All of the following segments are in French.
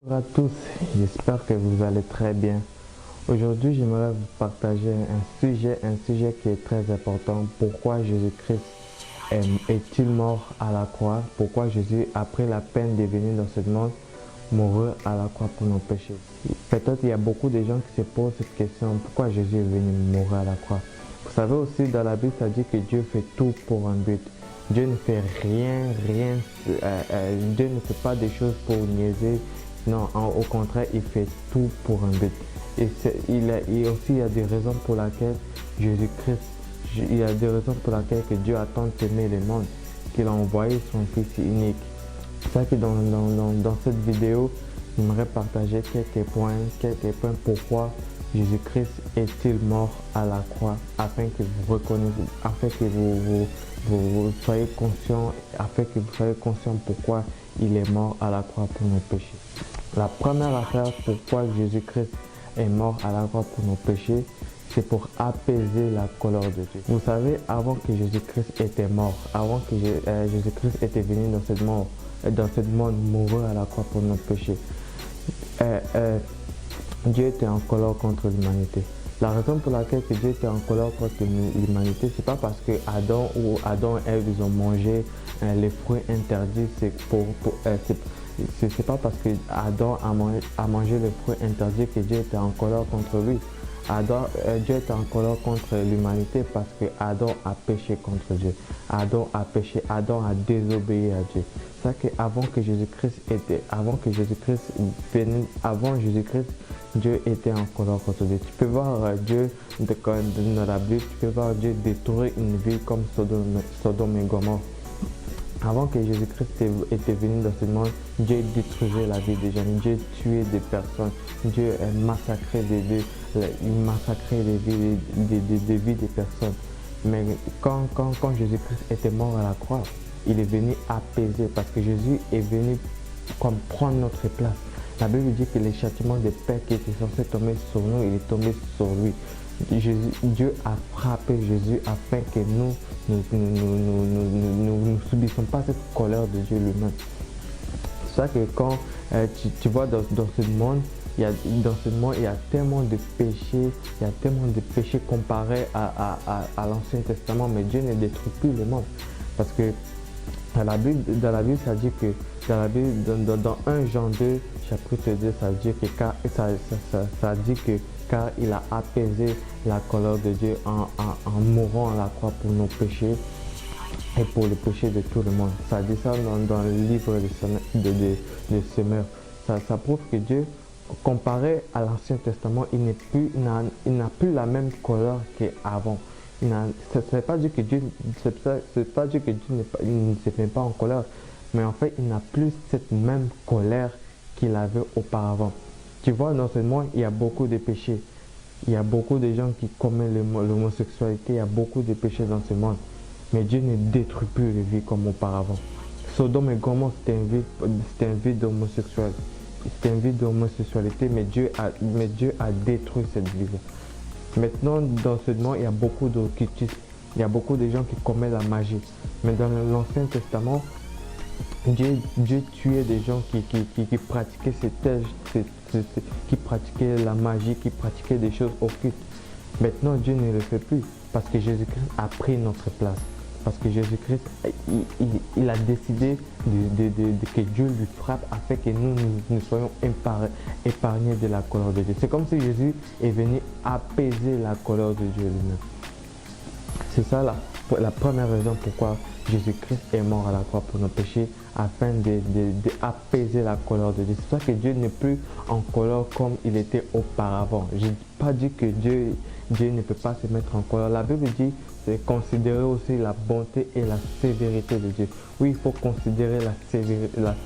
Bonjour à tous, j'espère que vous allez très bien. Aujourd'hui, j'aimerais vous partager un sujet qui est très important. Pourquoi Jésus-Christ est-il mort à la croix? Pourquoi Jésus, après la peine de venir dans ce monde, mourut à la croix pour nos péchés? Peut-être il y a beaucoup de gens qui se posent cette question, pourquoi Jésus est venu mourir à la croix? Vous savez aussi, dans la Bible, ça dit que Dieu fait tout pour un but. Dieu ne fait rien, Dieu ne fait pas des choses pour niaiser. Non, au contraire, il fait tout pour un but. Et il y a des raisons pour lesquelles Jésus-Christ, il y a des raisons pour lesquelles que Dieu a tant aimé le monde, qu'il a envoyé son Fils unique. C'est ça que dans cette vidéo, j'aimerais partager quelques points pourquoi Jésus-Christ est-il mort à la croix, afin que vous reconnaissiez, afin que vous soyez conscient, pourquoi il est mort à la croix pour nos péchés. La première affaire pourquoi Jésus-Christ est mort à la croix pour nos péchés, c'est pour apaiser la colère de Dieu. Vous savez, avant que Jésus-Christ était mort, avant que Jésus-Christ était venu dans ce monde mourir à la croix pour nos péchés, Dieu était en colère contre l'humanité. La raison pour laquelle Dieu était en colère contre l'humanité, c'est pas parce que Adam et Ève ils ont mangé les fruits interdits, c'est pas parce que Adam a mangé les fruits interdits que Dieu était en colère contre lui. Dieu était en colère contre l'humanité parce que Adam a péché contre Dieu. Adam a péché, Adam a désobéi à Dieu. C'est ça qu'avant que Jésus-Christ Dieu était en colère contre Dieu. Tu peux voir Dieu dans la Bible, tu peux voir Dieu détruire une ville comme Sodome et Gomorrhe. Avant que Jésus-Christ était venu dans ce monde, Dieu détruisait la vie des gens, Dieu tuait des personnes, Dieu massacrait des vies des personnes. Mais quand Jésus-Christ était mort à la croix, il est venu apaiser parce que Jésus est venu comme prendre notre place. La Bible dit que les châtiments de paix qui étaient censés tomber sur nous, il est tombé sur lui. Dieu a frappé Jésus afin que nous ne subissons pas cette colère de Dieu lui-même. C'est ça que quand tu vois dans ce monde, il y a tellement de péchés, comparés à l'Ancien Testament, mais Dieu ne détruit plus le monde. Parce que dans la Bible, ça dit que dans 1 Jean 2, chapitre 2, ça dit que car il a apaisé la colère de Dieu en mourant à la croix pour nos péchés et pour le péché de tout le monde. Ça dit ça dans le livre de Semeur. Ça prouve que Dieu, comparé à l'Ancien Testament, il n'a plus la même colère qu'avant. Ce n'est pas dire que Dieu ne se met pas en colère, mais en fait, il n'a plus cette même colère qu'il avait auparavant. Tu vois, dans ce monde, il y a beaucoup de péchés. Il y a beaucoup de gens qui commettent l'homosexualité. Il y a beaucoup de péchés dans ce monde. Mais Dieu ne détruit plus les vies comme auparavant. Sodome et Gomorrhe, c'était une vie d'homosexualité. C'était une vie d'homosexualité, mais Dieu a détruit cette vie-là. Maintenant, dans ce monde, il y a beaucoup d'occultisme. Il y a beaucoup de gens qui commettent la magie. Mais dans l'Ancien Testament, Dieu tuait des gens qui pratiquaient qui pratiquaient la magie, qui pratiquaient des choses occultes. Maintenant, Dieu ne le fait plus parce que Jésus-Christ a pris notre place. Parce que Jésus-Christ, il a décidé que Dieu lui frappe afin que nous soyons épargnés de la colère de Dieu. C'est comme si Jésus est venu apaiser la colère de Dieu lui-même. C'est ça la première raison pourquoi Jésus-Christ est mort à la croix pour nos péchés, afin d'apaiser la colère de Dieu. C'est pour ça que Dieu n'est plus en colère comme il était auparavant. Je n'ai pas dit que Dieu ne peut pas se mettre en colère. La Bible dit de considérer aussi la bonté et la sévérité de Dieu. Oui, il faut considérer la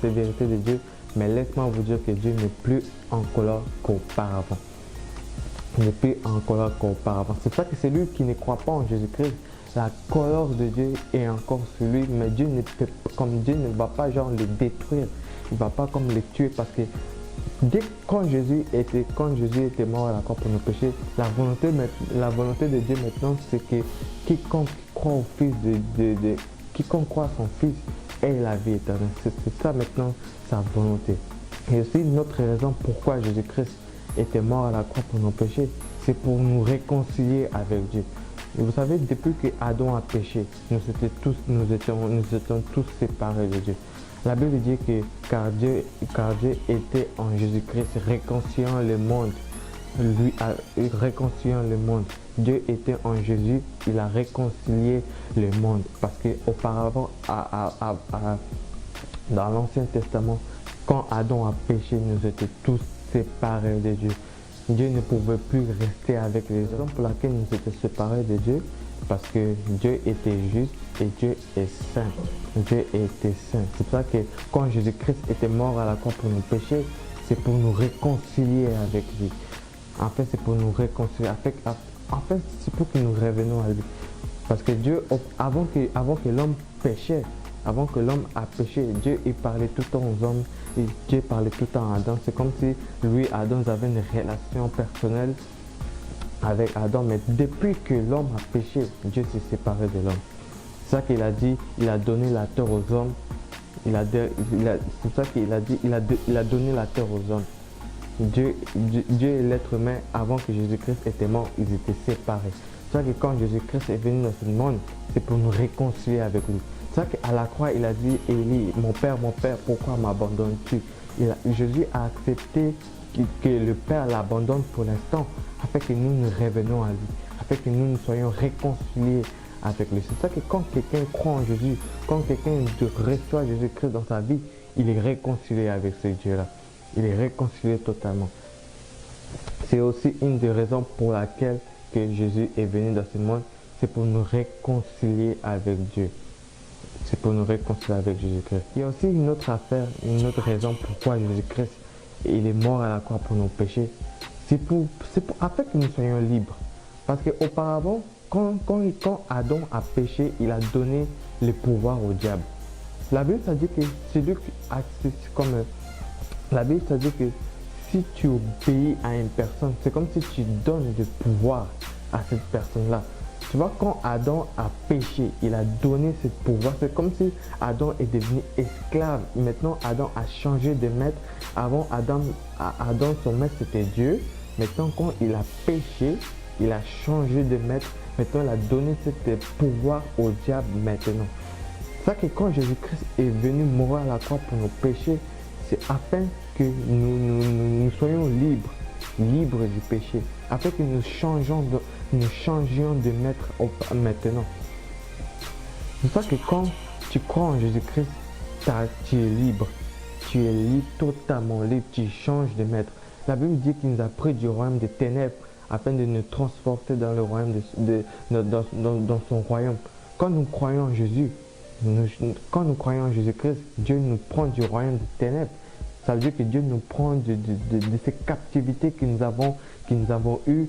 sévérité de Dieu, mais laisse-moi vous dire que Dieu n'est plus en colère qu'auparavant. Il n'est plus en colère qu'auparavant. C'est pour ça que c'est lui qui ne croit pas en Jésus-Christ. La colère de Dieu est encore sur lui, mais Dieu ne va pas genre le détruire. Il ne va pas comme le tuer parce que quand Jésus était mort à la croix pour nos péchés, la volonté de Dieu maintenant, c'est que quiconque croit au Fils quiconque croit à son Fils ait la vie éternelle. C'est ça maintenant sa volonté. Et aussi une autre raison pourquoi Jésus-Christ était mort à la croix pour nos péchés, c'est pour nous réconcilier avec Dieu. Et vous savez, depuis que Adam a péché, nous étions tous séparés de Dieu. La Bible dit que car Dieu était en Jésus-Christ réconciliant le monde. Réconciliant le monde. Dieu était en Jésus, il a réconcilié le monde. Parce qu'auparavant, dans l'Ancien Testament, quand Adam a péché, nous étions tous séparés de Dieu. Dieu ne pouvait plus rester avec les hommes. Pour laquelle nous étions séparés de Dieu, parce que Dieu était juste et Dieu est saint. Dieu était saint. C'est pour ça que quand Jésus-Christ était mort à la croix pour nos péchés, c'est pour nous réconcilier avec lui. En fait, c'est pour nous réconcilier. En fait, c'est pour que nous revenions à lui. Parce que Dieu, avant que l'homme péchait, avant que l'homme a péché, Dieu il parlait tout le temps aux hommes, et Dieu parlait tout le temps à Adam. C'est comme si lui, Adam, avait une relation personnelle avec Adam. Mais depuis que l'homme a péché, Dieu s'est séparé de l'homme. C'est ça qu'il a dit, il a donné la terre aux hommes. C'est ça qu'il a dit, il a donné la terre aux hommes. Dieu et l'être humain, avant que Jésus-Christ était mort, ils étaient séparés. C'est ça que quand Jésus-Christ est venu dans ce monde, c'est pour nous réconcilier avec lui. C'est ça qu'à la croix, il a dit, Élie, mon Père, pourquoi m'abandonnes-tu? Jésus a accepté que le Père l'abandonne pour l'instant, afin que nous revenions à lui, afin que nous soyons réconciliés avec lui. C'est ça que quand quelqu'un croit en Jésus, quand quelqu'un reçoit Jésus-Christ dans sa vie, il est réconcilié avec ce Dieu-là. Il est réconcilié totalement. C'est aussi une des raisons pour laquelle que Jésus est venu dans ce monde, c'est pour nous réconcilier avec Dieu. C'est pour nous réconcilier avec Jésus-Christ. Il y a aussi une autre affaire, une autre raison pourquoi Jésus-Christ il est mort à la croix pour nos péchés. C'est pour afin que nous soyons libres. Parce qu'auparavant, quand Adam a péché, il a donné le pouvoir au diable. La Bible ça dit que la Bible ça dit que si tu obéis à une personne, c'est comme si tu donnes du pouvoir à cette personne-là. Tu vois, quand Adam a péché, il a donné ce pouvoir. C'est comme si Adam est devenu esclave. Maintenant, Adam a changé de maître. Avant, Adam, son maître, c'était Dieu. Maintenant, quand il a péché, il a changé de maître. Maintenant, il a donné ce pouvoir au diable maintenant. C'est ça que quand Jésus-Christ est venu mourir à la croix pour nos péchés, c'est afin que nous soyons libres du péché, afin que nous changions de maître maintenant. C'est ça que quand tu crois en Jésus-Christ, tu es libre. Tu es libre, totalement libre, tu changes de maître. La Bible dit qu'il nous a pris du royaume des ténèbres afin de nous transporter dans le royaume dans son royaume. Quand nous croyons en Jésus, quand nous croyons en Jésus-Christ, Dieu nous prend du royaume des ténèbres. Ça veut dire que Dieu nous prend de ces captivités que nous avons eues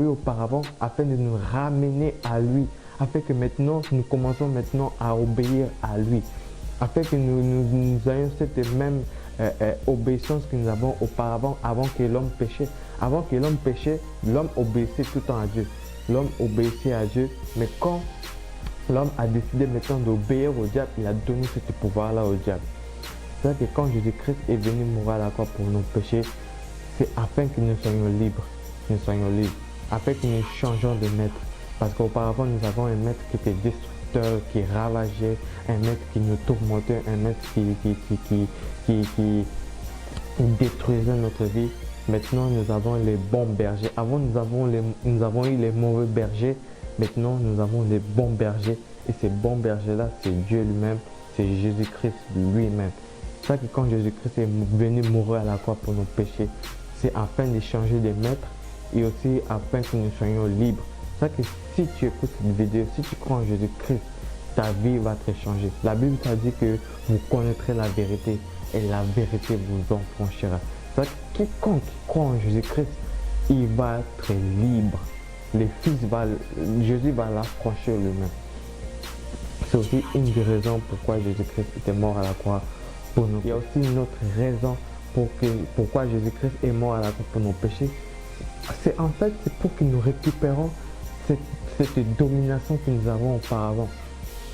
auparavant, afin de nous ramener à lui, afin que maintenant nous commençons maintenant à obéir à lui, afin que nous ayons cette même obéissance que nous avons auparavant, avant que l'homme péchait. Avant que l'homme péchait, l'homme obéissait tout le temps à Dieu. L'homme obéissait à Dieu, mais quand l'homme a décidé maintenant d'obéir au diable, il a donné ce pouvoir-là au diable. C'est-à-dire que quand Jésus-Christ est venu mourir à la croix pour nos péchés, c'est afin que nous soyons libres. Afin que nous changeons de maître. Parce qu'auparavant, nous avons un maître qui était destructeur, qui ravageait, un maître qui nous tourmentait, un maître qui détruisait notre vie. Maintenant, nous avons les bons bergers. Avant, nous avons eu les mauvais bergers. Maintenant, nous avons les bons bergers. Et ces bons bergers-là, c'est Dieu lui-même, c'est Jésus-Christ lui-même. C'est ça que quand Jésus-Christ est venu mourir à la croix pour nos péchés, c'est afin de changer de maître et aussi afin que nous soyons libres. C'est ça que si tu écoutes cette vidéo, si tu crois en Jésus-Christ, ta vie va te changer. La Bible t'a dit que vous connaîtrez la vérité et la vérité vous affranchira. C'est ça que quiconque croit en Jésus-Christ, il va être libre. Jésus va l'affranchir lui-même. C'est aussi une des raisons pourquoi Jésus-Christ était mort à la croix pour nous. Il y a aussi une autre raison pourquoi Jésus-Christ est mort à la croix pour nos péchés. C'est pour que nous récupérons cette domination que nous avons auparavant.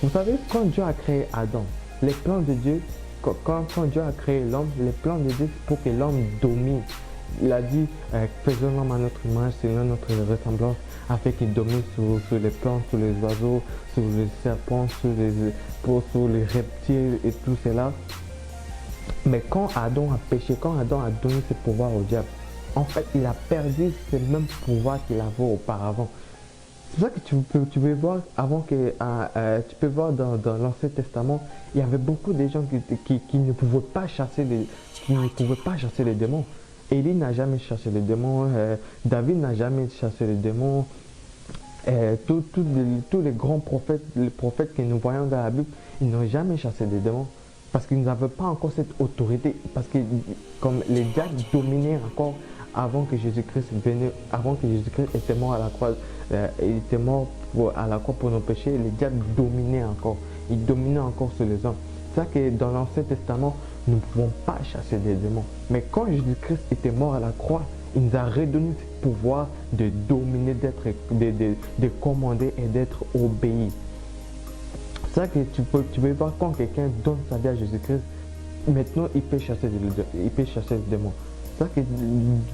Vous savez, quand Dieu a créé Adam, les plans de Dieu, quand Dieu a créé l'homme, les plans de Dieu, c'est pour que l'homme domine. Il a dit, faisons l'homme à notre image, selon notre ressemblance, afin qu'il domine sur les plantes, sur les oiseaux, sur les serpents, sur les reptiles et tout cela. Mais quand Adam a péché, quand Adam a donné ses pouvoirs au diable, en fait, il a perdu ces mêmes pouvoirs qu'il avait auparavant. C'est pour ça que tu peux voir, tu peux voir dans l'Ancien Testament, il y avait beaucoup de gens qui ne pouvaient pas chasser les démons. Élie n'a jamais chassé les démons, David n'a jamais chassé les démons. Tous les grands prophètes, les prophètes que nous voyons dans la Bible, ils n'ont jamais chassé les démons. Parce qu'ils n'avaient pas encore cette autorité. Parce que comme les diables dominaient encore avant que Jésus-Christ vienne, avant que Jésus-Christ était mort à la croix, il était mort à la croix pour nos péchés, les diables dominaient encore. Ils dominaient encore sur les hommes. C'est ça que dans l'Ancien Testament, nous ne pouvons pas chasser des démons. Mais quand Jésus-Christ était mort à la croix, il nous a redonné ce pouvoir de dominer, de commander et d'être obéi. C'est ça que tu peux voir quand quelqu'un donne sa vie à Jésus-Christ, maintenant il peut chasser les démons. C'est ça que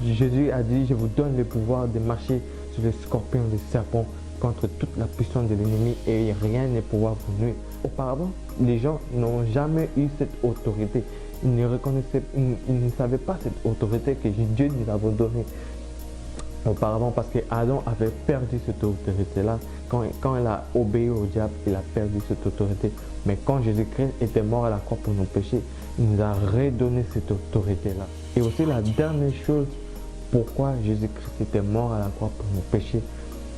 Jésus a dit, je vous donne le pouvoir de marcher sur les scorpions, les serpents, contre toute la puissance de l'ennemi et rien n'est pouvoir pour nous. Auparavant, les gens n'ont jamais eu cette autorité. Ils ne savaient pas cette autorité que Dieu nous avait donnée auparavant parce que Adam avait perdu cette autorité-là. Quand il a obéi au diable, il a perdu cette autorité. Mais quand Jésus-Christ était mort à la croix pour nos péchés, il nous a redonné cette autorité-là. Et aussi la dernière chose, pourquoi Jésus-Christ était mort à la croix pour nos péchés,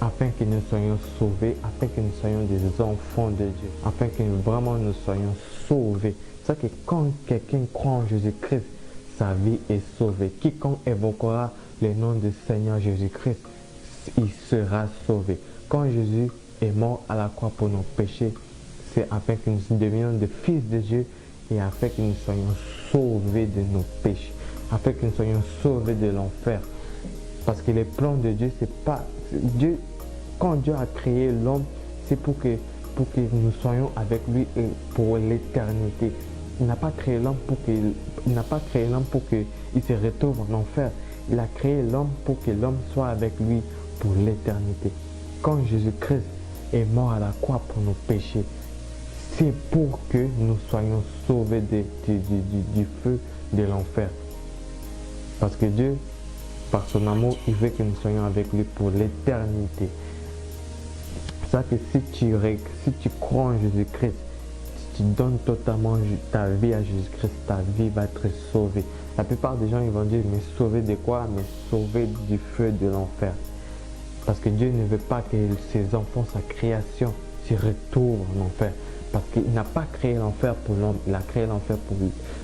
afin que nous soyons sauvés, afin que nous soyons des enfants de Dieu, afin que vraiment nous soyons sauvés. C'est ça que quand quelqu'un croit en Jésus-Christ, sa vie est sauvée. Quiconque évoquera le nom du Seigneur Jésus-Christ, il sera sauvé. Quand Jésus est mort à la croix pour nos péchés, c'est afin que nous devenions des fils de Dieu et afin que nous soyons sauvés de nos péchés, afin que nous soyons sauvés de l'enfer. Parce que les plans de Dieu, c'est pas... Dieu, quand Dieu a créé l'homme, c'est pour que nous soyons avec lui pour l'éternité. Il n'a pas créé l'homme pour qu'il se retrouve en enfer. Il a créé l'homme pour que l'homme soit avec lui pour l'éternité. Quand Jésus-Christ est mort à la croix pour nos péchés, c'est pour que nous soyons sauvés du feu de l'enfer. Parce que Dieu, par son amour, il veut que nous soyons avec lui pour l'éternité. C'est ça que si tu crois en Jésus-Christ, si tu donnes totalement ta vie à Jésus-Christ, ta vie va être sauvée. La plupart des gens ils vont dire, mais sauver de quoi? Mais sauver du feu de l'enfer. Parce que Dieu ne veut pas que ses enfants, sa création, se retrouvent en enfer. Parce qu'il n'a pas créé l'enfer pour l'homme, il a créé l'enfer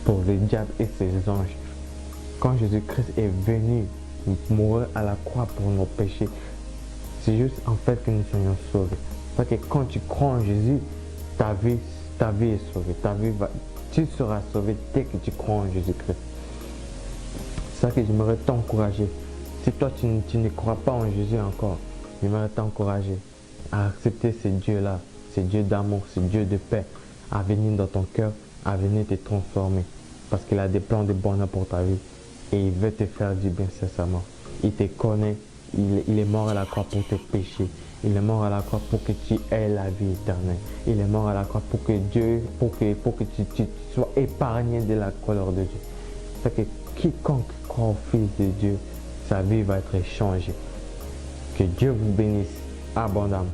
pour le diable et ses anges. Quand Jésus-Christ est venu mourir à la croix pour nos péchés, c'est juste en fait que nous soyons sauvés. Parce que quand tu crois en Jésus, ta vie est sauvée. Tu seras sauvé dès que tu crois en Jésus-Christ. C'est ça que j'aimerais t'encourager. Si toi tu ne crois pas en Jésus encore, j'aimerais t'encourager à accepter ce Dieu-là, ce Dieu d'amour, ce Dieu de paix, à venir dans ton cœur, à venir te transformer. Parce qu'il a des plans de bonheur pour ta vie et il veut te faire du bien sincèrement. Il te connaît, il est mort à la croix pour tes péchés. Il est mort à la croix pour que tu aies la vie éternelle. Il est mort à la croix pour que tu sois épargné de la colère de Dieu. C'est que quiconque croit au Fils de Dieu, sa vie va être changée. Que Dieu vous bénisse abondamment.